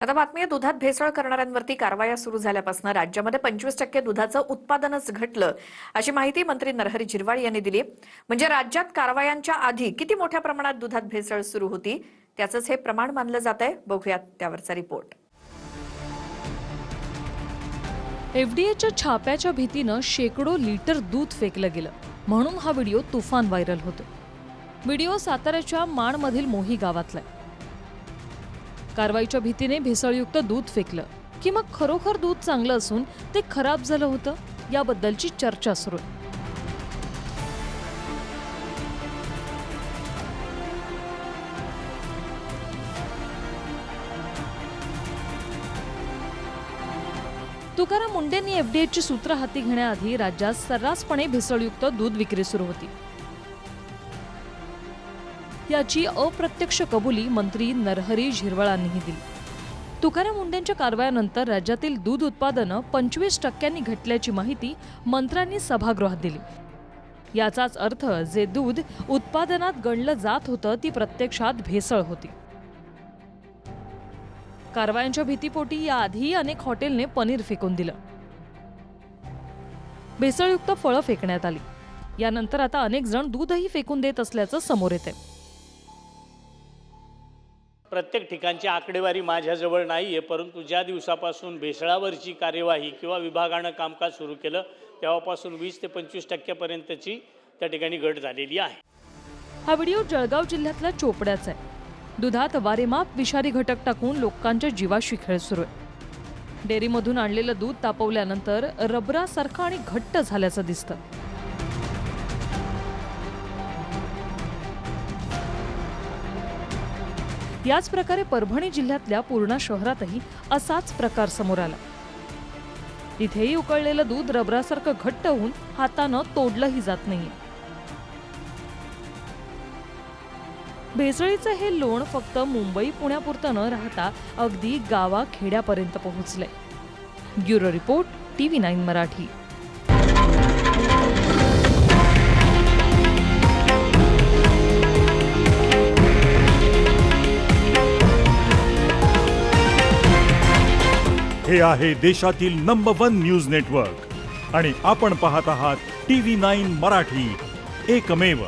आता बातमी आहे, दुधात भेसळ करणाऱ्यांवरती कारवाया सुरू झाल्यापासून राज्यामध्ये 25% दुधाचं उत्पादनच घटलं, अशी माहिती मंत्री नरहरी झिरवाळ यांनी दिली. म्हणजे राज्यात कारवायांच्या आधी किती मोठ्या प्रमाणात दुधात भेसळ सुरू होती त्याचंच हे प्रमाण मानलं जात आहे. बघूयात त्यावरचा रिपोर्ट. एफडीएच्या छाप्याच्या भीतीनं शेकडो लिटर दूध फेकलं गेलं म्हणून हा व्हिडिओ तुफान व्हायरल होतो. व्हिडिओ साताऱ्याच्या माणमधील मोही गावातला. कारवाईच्या भीतीने भेसळयुक्त दूध फेकलं की मग खरोखर दूध चांगलं असून ते खराब झालं होतं याबद्दलची चर्चा सुरू आहे. तुकाराम मुंडेंनी एफडीएची सूत्र हाती घेण्याआधी राज्यात सर्रासपणे भेसळयुक्त दूध विक्री सुरू होती. याची अप्रत्यक्ष कबुली मंत्री नरहरी झिरवाळांनीही दिली. तुकाराम मुंडेंच्या कारवायानंतर राज्यातील दूध उत्पादनं 25% घटल्याची माहिती मंत्र्यांनी सभागृहात दिली. याचाच अर्थ जे दूध उत्पादनात गणलं जात होतं ती प्रत्यक्षात भेसळ होती. कारवायांच्या भीतीपोटी याआधी अनेक हॉटेलने पनीर फेकून दिलं. भेसळयुक्त फळं फेकण्यात आली. यानंतर आता अनेक जण दूधही फेकून देत असल्याचं समोर येतंय. प्रत्येक ठिकाणची आकडेवारी माझ्याजवळ नाही आहे, परंतु ज्या दिवसापासून भेसळावरची कार्यवाही किंवा विभागानं कामकाज सुरू केलं तेव्हापासून 20 ते 25% त्या ठिकाणी घट झालेली आहे. हा व्हिडिओ जळगाव जिल्ह्यातल्या चोपड्याचा आहे. दुधात वारेमाप विषारी घटक टाकून लोकांच्या जीवाशी खेळ सुरू आहे. डेअरीमधून आणलेलं दूध तापवल्यानंतर रबरासारखं आणि घट्ट झाल्याचं दिसतं. याच प्रकारे परभणी जिल्ह्यातल्या पूर्णा शहरातही असाच प्रकार समोर आला. इथेही उकळलेलं दूध रबरासारखं घट्ट होऊन हातानं तोडलंही जात नाहीये. भेसळीचं हे लोण फक्त मुंबई पुण्यापुरतं न राहता अगदी गावाखेड्यापर्यंत पोहोचलंय. Bureau report, TV9 Marathi. हे आहे देशातील नंबर 1 न्यूज नेटवर्क आणि आपण पाहत आहात TV9 मराठी, एकमेव.